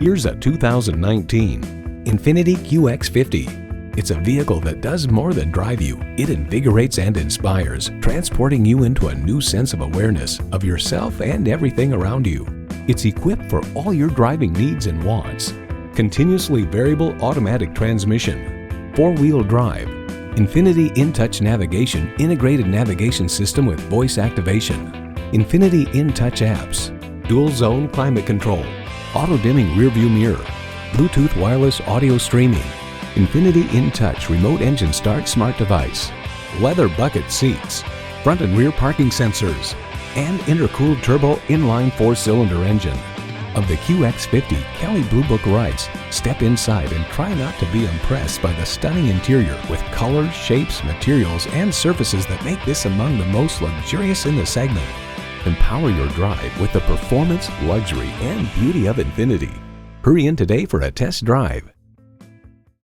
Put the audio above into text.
Here's a 2019 INFINITI QX50. It's a vehicle that does more than drive you. It invigorates and inspires, transporting you into a new sense of awareness of yourself and everything around you. It's equipped for all your driving needs and wants. Continuously variable automatic transmission, 4-wheel drive, INFINITI InTouch navigation, integrated navigation system with voice activation, INFINITI InTouch apps, dual zone climate control, auto dimming rear view mirror, Bluetooth wireless audio streaming, INFINITI InTouch remote engine start smart device, leather bucket seats, front and rear parking sensors, and intercooled turbo inline 4-cylinder engine. Of the QX50, Kelley Blue Book writes, "Step inside and try not to be impressed by the stunning interior with colors, shapes, materials, and surfaces that make this among the most luxurious in the segment." Empower your drive with the performance, luxury, and beauty of INFINITI. Hurry in today for a test drive.